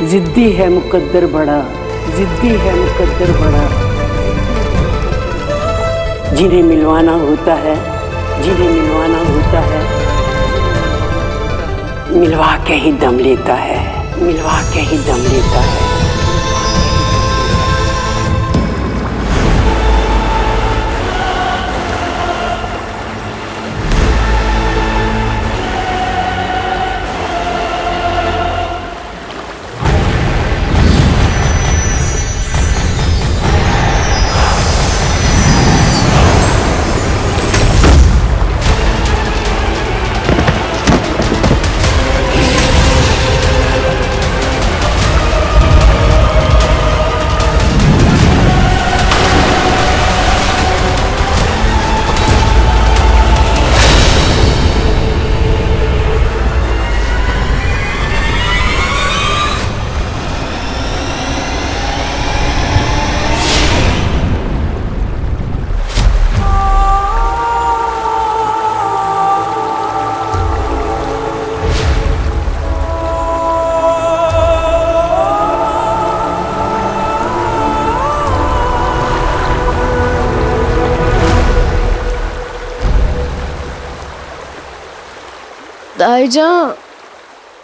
जिद्दी है मुकद्दर बड़ा, जिद्दी है मुकद्दर बड़ा। जिन्हें मिलवाना होता है, जिन्हें मिलवाना होता है, मिलवा के ही दम लेता है, मिलवा के ही दम लेता है।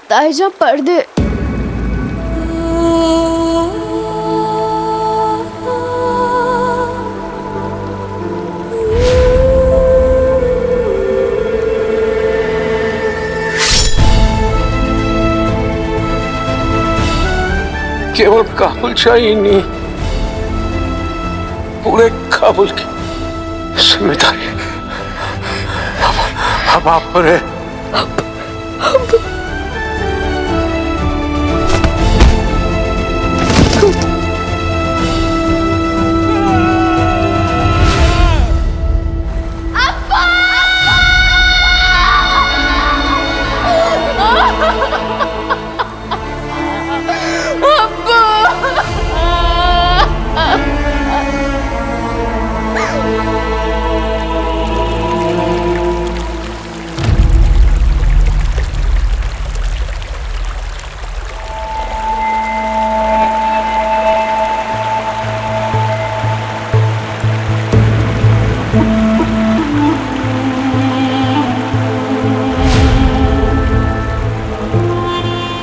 ताईजा पर्दे। केवल काबुल शाही नहीं, पूरे काबुल की जिम्मेदारी अब आप पर है।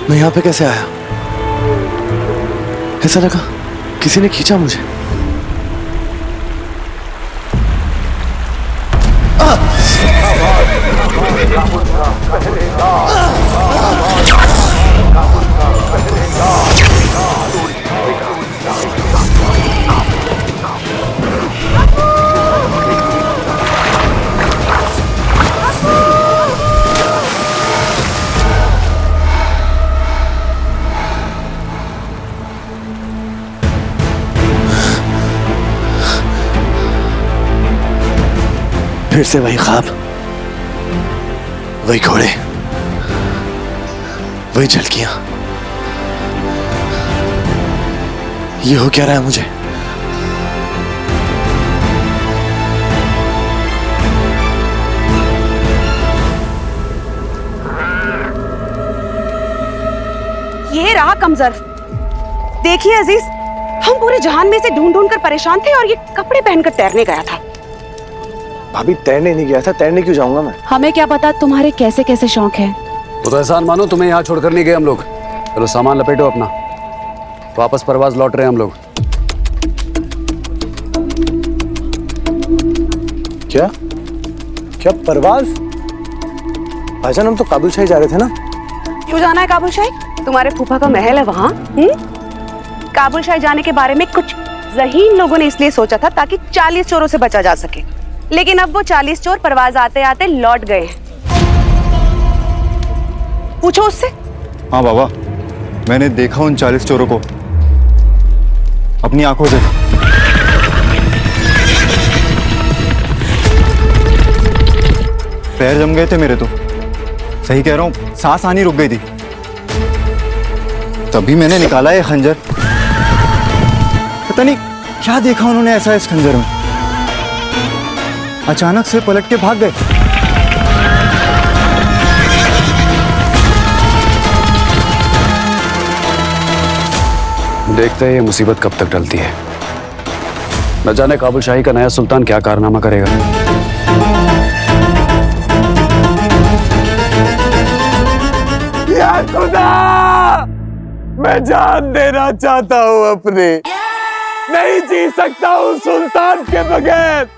मैं यहाँ पे कैसे आया? ऐसा लगा किसी ने खींचा मुझे। फिर से वही ख्वाब, वही घोड़े, वही झलकियां। ये हो क्या रहा है मुझे? ये रहा कमजर। देखिए अजीज, हम पूरे जहान में से ढूंढ ढूंढ कर परेशान थे और ये कपड़े पहनकर तैरने गया था। भाभी तैरने नहीं गया था, तैरने क्यों जाऊंगा मैं? हमें क्या पता तुम्हारे कैसे कैसे शौक हैं। वो तो एहसान मानो, तुम्हें यहाँ छोड़कर नहीं गए हम लोग। चलो सामान लपेटो अपना, वापस परवाज लौट रहे हैं हम लोग। क्या क्या परवाज? भाईजान हम तो काबुल शाही जा रहे थे ना। क्यों जाना है काबुल शाही? तुम्हारे फूफा का महल है वहाँ। काबुल शाही जाने के बारे में कुछ ज़हीन लोगों ने इसलिए सोचा था ताकि 40 चोरों से बचा जा सके, लेकिन अब वो 40 चोर परवाज आते आते लौट गए हैं। पूछो उससे। हाँ बाबा, मैंने देखा उन 40 चोरों को अपनी आंखों से। पैर जम गए थे मेरे तो, सही कह रहा हूँ, सांस आनी रुक गई थी। तभी मैंने निकाला ये खंजर। पता नहीं क्या देखा उन्होंने ऐसा इस खंजर में, अचानक से पलट के भाग गए। देखते हैं ये मुसीबत कब तक टलती है। न जाने काबुल शाही का नया सुल्तान क्या कारनामा करेगा। या खुदा, मैं जान देना चाहता हूँ अपनी, नहीं जी सकता हूँ सुल्तान के बगैर।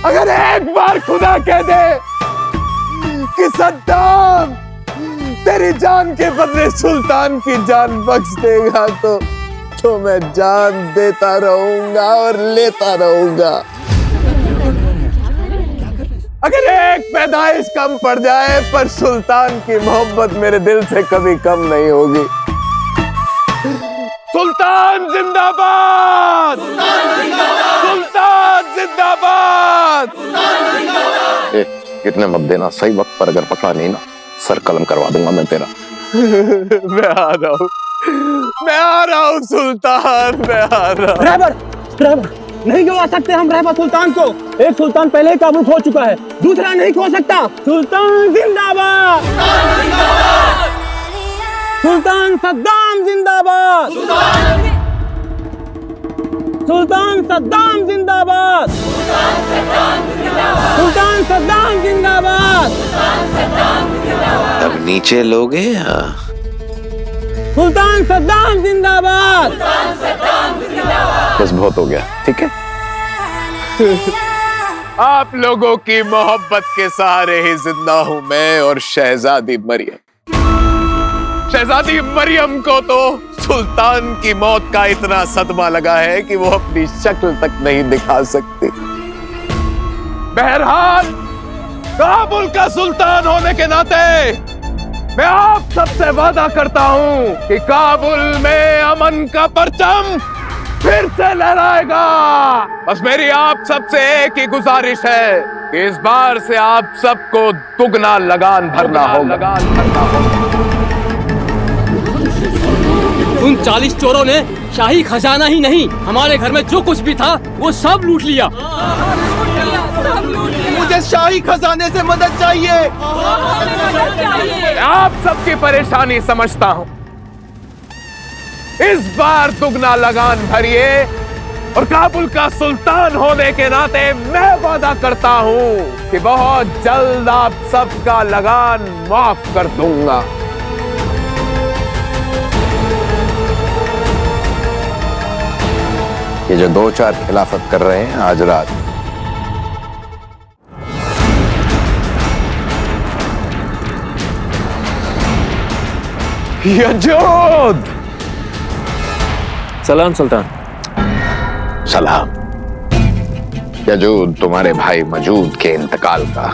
अगर एक बार खुदा कह दे कि सद्दाम तेरी जान के बदले सुल्तान की जान बख्श देगा तो मैं जान देता रहूंगा और लेता रहूंगा। अगर एक पैदाइश कम पड़ जाए पर सुल्तान की मोहब्बत मेरे दिल से कभी कम नहीं होगी। सुल्तान जिंदाबाद! सुल्तान जिंदाबाद! इतने मत देना, सही वक्त पर अगर पकड़ा नहीं ना सर कलम करवा दूंगा मैं तेरा। मैं आ रहा हूँ सुल्तान, मैं आ रहा हूँ। ड्राइवर नहीं गिरा सकते हम रहबर सुल्तान को। एक सुल्तान पहले ही काबुल खो चुका है, दूसरा नहीं खो सकता। सुल्तान जिंदाबाद! सुल्तान सद्दाम जिंदाबाद! सुल्तान सद्दाम जिंदाबाद! सुल्तान सद्दाम जिंदाबाद! अब नीचे लोगे या? सुल्तान सद्दाम जिंदाबाद! बस बहुत हो गया, ठीक है। आप लोगों की मोहब्बत के सहारे ही जिंदा हूं मैं और शहजादी मरियम। शहजादी मरियम को तो सुल्तान की मौत का इतना सदमा लगा है कि वो अपनी शक्ल तक नहीं दिखा सकती। बहरहाल काबुल का सुल्तान होने के नाते मैं आप सबसे वादा करता हूं कि काबुल में अमन का परचम फिर से लहराएगा। बस मेरी आप सबसे एक ही गुजारिश है कि इस बार से आप सबको दुगना लगान भरना होगा। उन 40 चोरों ने शाही खजाना ही नहीं, हमारे घर में जो कुछ भी था वो सब लूट लिया। मुझे शाही खजाने से मदद चाहिए। आप सबकी परेशानी समझता हूं। इस बार दुगना लगान भरिए और काबुल का सुल्तान होने के नाते मैं वादा करता हूं कि बहुत जल्द आप सबका लगान माफ कर दूंगा। ये जो 2-4 खिलाफत कर रहे हैं आज रात, यजूद! सलाम सुल्तान। सलाम। यजूद, तुम्हारे भाई मजूद के इंतकाल का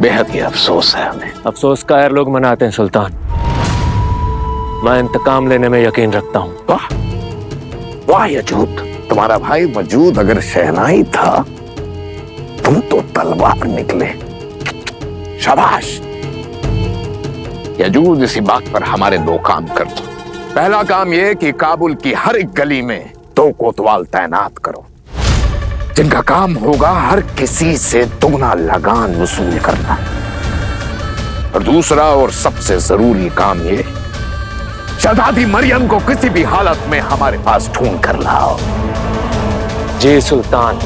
बेहद ही अफसोस है हमें। अफसोस कायर लोग मनाते हैं सुल्तान, मैं इंतकाम लेने में यकीन रखता हूँ। वाह वाह यजूद, तुम्हारा भाई मजूद अगर शहनाई था, तुम तो तलवार निकले। शाबाश यजूद, इसी बात पर हमारे 2 काम कर दो। पहला काम यह कि काबुल की हर एक गली में 2 कोतवाल तैनात करो, जिनका काम होगा हर किसी से दुगना लगान वसूल करना। और दूसरा और सबसे जरूरी काम ये, शहजादी मरियम को किसी भी हालत में हमारे पास ढूंढ कर लाओ। जी सुल्तान।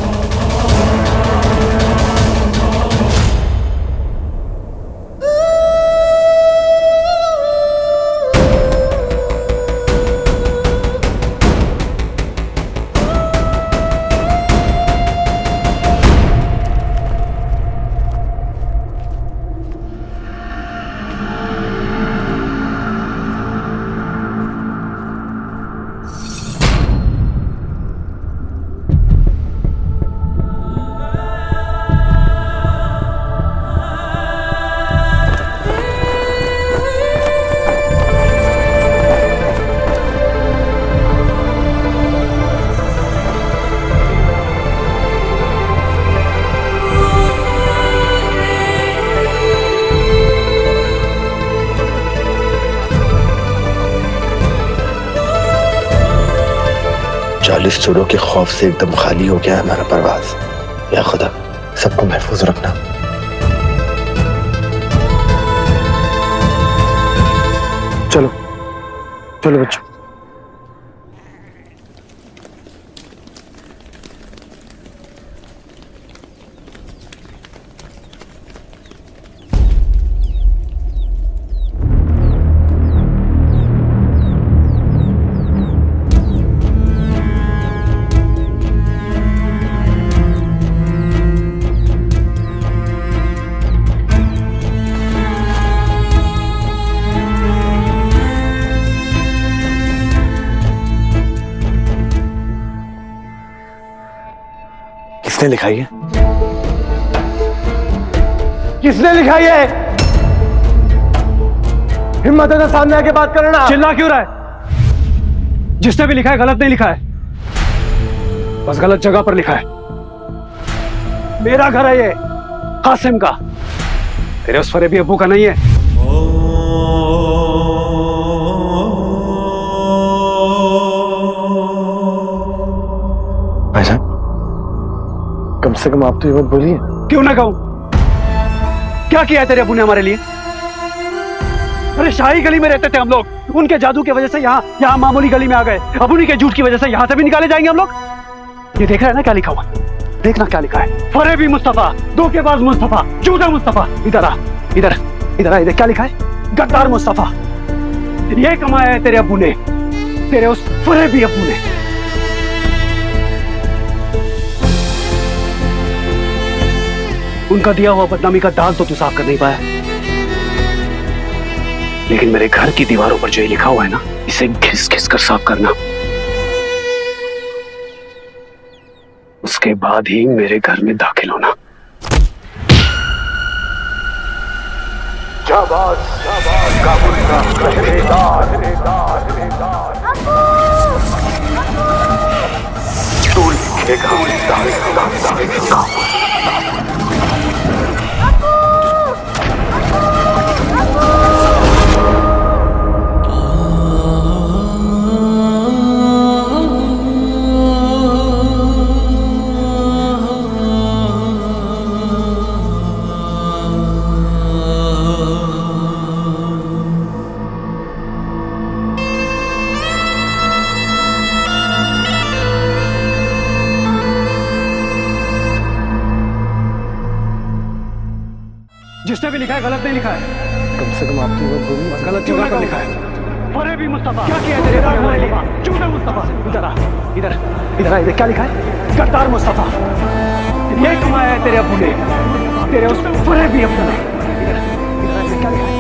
चोरों के खौफ से एकदम खाली हो गया हमारा परवाज। या खुदा, सबको महफूज रखना। चलो चलो बच्चों, किसने लिखाई है? किसने लिखा ये? हिम्मत है तो सामने आके बात करना। चिल्ला क्यों रहा है? जिसने भी लिखा है गलत नहीं लिखा है, बस गलत जगह पर लिखा है। मेरा घर है ये, कासिम का, तेरे उस फरेबी अब्बू का नहीं है। भाईजान, कम से कम आप तो ये बात बोलिए। क्यों ना कहूं? क्या किया है तेरे अब्बू ने हमारे लिए? अरे शाही गली में रहते थे हम लोग, उनके जादू की वजह से यहाँ मामूली गली में आ गए। अब उन्हीं के झूठ की वजह से यहाँ से भी निकाले जाएंगे हम लोग। ये देख रहा है ना क्या लिखा हुआ? देखना क्या लिखा है। फरेबी मुस्तफा, धोखेबाज मुस्तफा, झूठा मुस्तफा। इधर आ, इधर इधर आ, इधर क्या लिखा है? गद्दार मुस्तफा। ये कमाया है तेरे अब्बू ने, तेरे उस फरेबी अब्बू ने। उनका दिया हुआ बदनामी का दाग तो तू साफ कर नहीं पाया, लेकिन मेरे घर की दीवारों पर जो ये लिखा हुआ है ना, इसे घिस घिस कर साफ करना। उसके बाद ही मेरे घर में दाखिल होना। शाबाश, शाबाश, काबुल का पहरेदार। तू लिखेगा जिसने भी लिखा है गलत नहीं लिखा है। कम से कम आप तो ये बात बोलिए। बस गलत जगह पर लिखा है। फरेबी मुस्तफा। क्या किया तेरे हमारे लिए? झूठा मुस्तफा। इधर आ, इधर इधर आ, इधर क्या लिखा है? गद्दार मुस्तफा। ये कमाया है तेरे अब्बू ने, तेरे उस फरेबी अब्बू ने। इधर इधर आ, क्या लिखा है?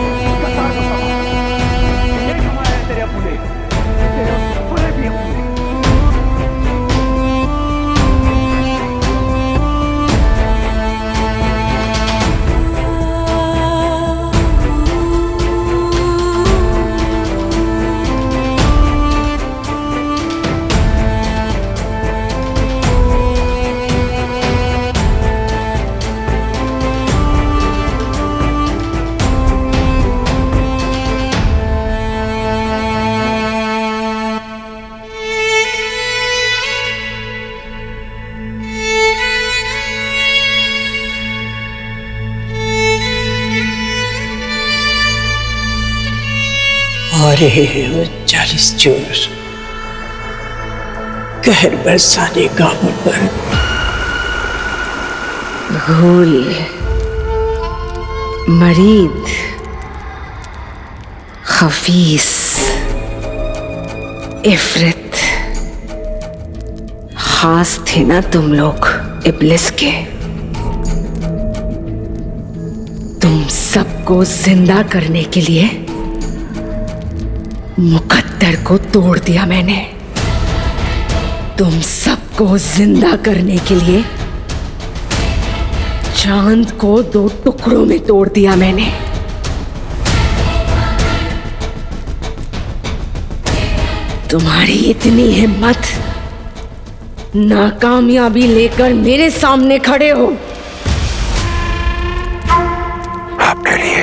गद्दार मुस्तफा। ये कमाया है तेरे अब्बू ने, तेरे उस फरेबी अब्बू ने। अरे वो 40 चोर कहर बरसाने काबुल पर घोल, मरीद, खफीस, इफरत, खास थे ना तुम लोग इब्लिस के। तुम सबको जिंदा करने के लिए मुकद्दर को तोड़ दिया मैंने। तुम सबको जिंदा करने के लिए चांद को 2 टुकड़ों में तोड़ दिया मैंने। तुम्हारी इतनी हिम्मत, नाकामयाबी लेकर मेरे सामने खड़े हो। आपके लिए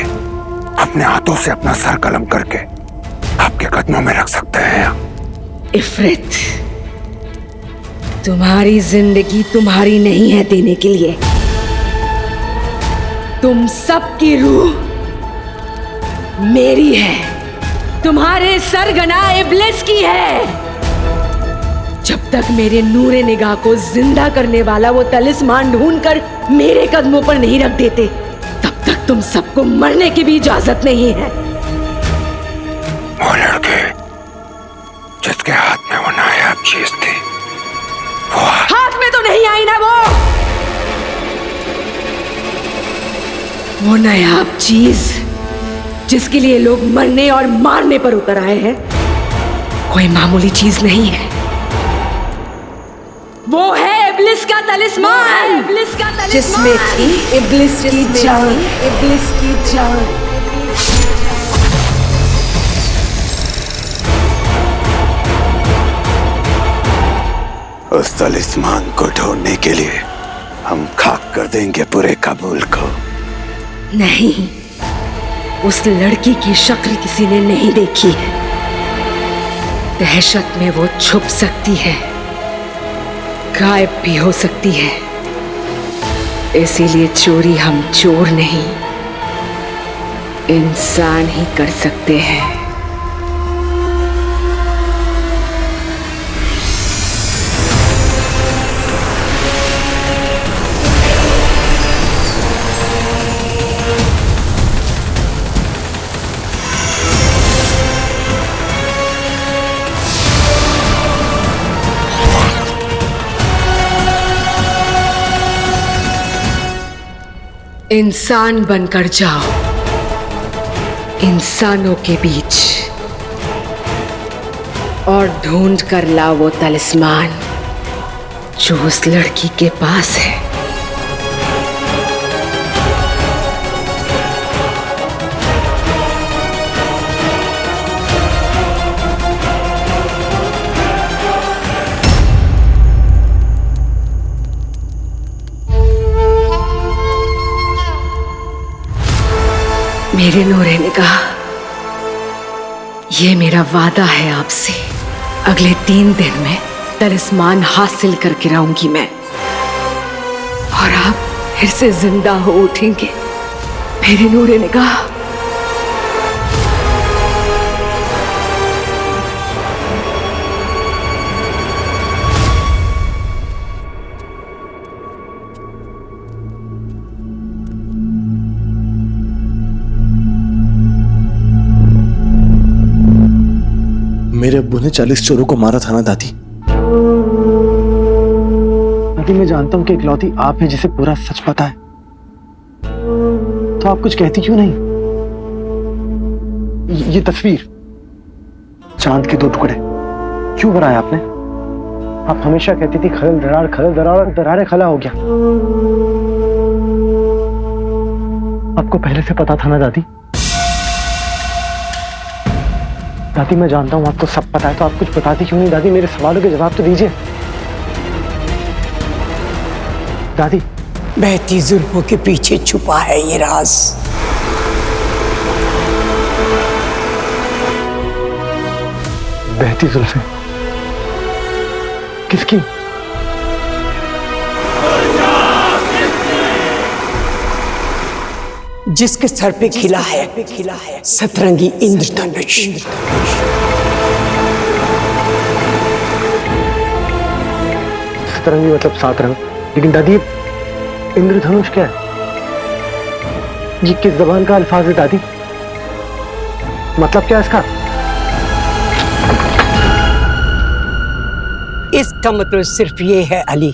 अपने हाथों से अपना सर कलम करके आपके कदमों में रख सकते हैं। इफरत, तुम्हारी जिंदगी तुम्हारी नहीं है देने के लिए। तुम सबकी रूह मेरी है, तुम्हारे सरगना इब्लिस की है। जब तक मेरे नूरे निगाह को जिंदा करने वाला वो तलिस्मान ढूंढकर मेरे कदमों पर नहीं रख देते, तब तक तुम सबको मरने की भी इजाजत नहीं है। वो लड़के जिसके हाथ में वो नायाब चीज थी, वो हाथ में तो नहीं आई ना वो नायाब चीज जिसके लिए लोग मरने और मारने पर उतर आए हैं, कोई मामूली चीज नहीं है। वो है इब्लिस का तलिस्मान, इब्लिस का तलिस्मान, जिसमें थी इब्लिस की जान, इब्लिस की जान। उस तलिस्मान को ढूंढने के लिए हम खाक कर देंगे पूरे काबुल को। नहीं, उस लड़की की शक्ल किसी ने नहीं देखी है। दहशत में वो छुप सकती है, गायब भी हो सकती है। इसीलिए चोरी हम चोर नहीं, इंसान ही कर सकते हैं। इंसान बनकर जाओ इंसानों के बीच और ढूंढ कर लाओ वो तलिस्मान जो उस लड़की के पास है। मेरे नूरे निगाह, ये मेरा वादा है आपसे। अगले 3 दिन में तलिस्मान हासिल करके रहूंगी मैं, और आप फिर से जिंदा हो उठेंगे मेरे नूरे निगाह। मेरे अब्बू ने 40 चोरों को मारा था ना दादी। दादी, मैं जानता हूं कि इकलौती आप हैं जिसे पूरा सच पता है, तो आप कुछ कहती क्यों नहीं? ये तस्वीर, चांद के 2 टुकड़े क्यों बनाया आपने? आप हमेशा कहती थी खलल दरार, खलल दरार, दरारे खला हो गया। आपको पहले से पता था ना दादी? दादी, मैं जानता हूं आपको सब पता है, तो आप कुछ बताती क्यों नहीं? दादी, मेरे सवालों के जवाब तो दीजिए। दादी, बहती जुल्फों के पीछे छुपा है ये राज। बहती जुल्फें किसकी? जिसके सर पे खिला है सतरंगी इंद्रधनुष। सतरंगी मतलब 7 रंग, लेकिन दादी इंद्रधनुष क्या है? ये किस जबान का अल्फाज है दादी? मतलब क्या है इसका? इसका मतलब सिर्फ ये है अली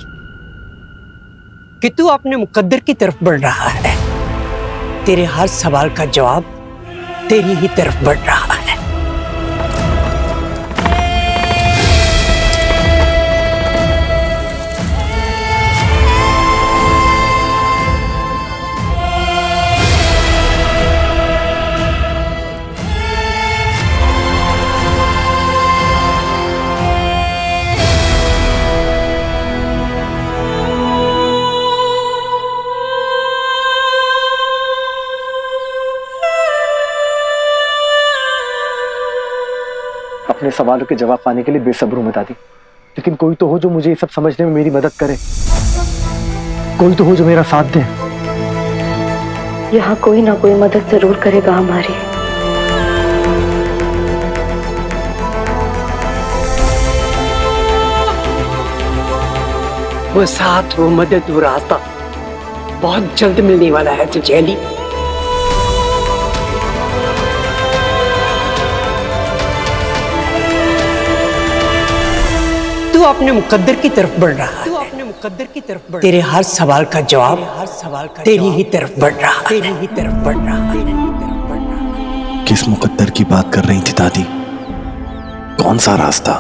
कि तू अपने मुकद्दर की तरफ बढ़ रहा है। तेरे हर सवाल का जवाब तेरी ही तरफ बढ़ रहा है। अपने सवालों के जवाब पाने के लिए बेसब्र हूं मैं दादी, लेकिन कोई तो हो जो मुझे ये सब समझने में मेरी मदद करे। कोई तो हो जो मेरा साथ दे। यहाँ कोई ना कोई मदद जरूर करेगा हमारी। वो साथ, वो मदद, वो रास्ता बहुत जल्द मिलने वाला है तुझे अली। तू अपने मुकद्दर की तरफ बढ़ रहा है। तेरे हर सवाल का जवाब तेरी ही तरफ बढ़ रहा है। किस मुकद्दर की बात कर रही थी दादी? कौन सा रास्ता,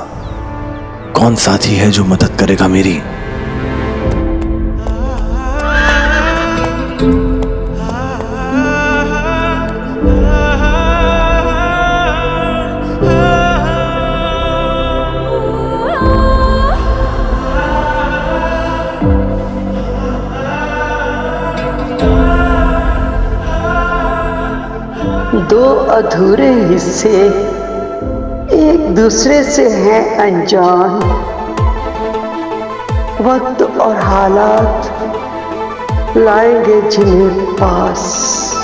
कौन साथी है जो मदद करेगा मेरी? अधूरे हिस्से एक दूसरे से हैं अनजान। वक्त और हालात लाएंगे जिन्हें पास।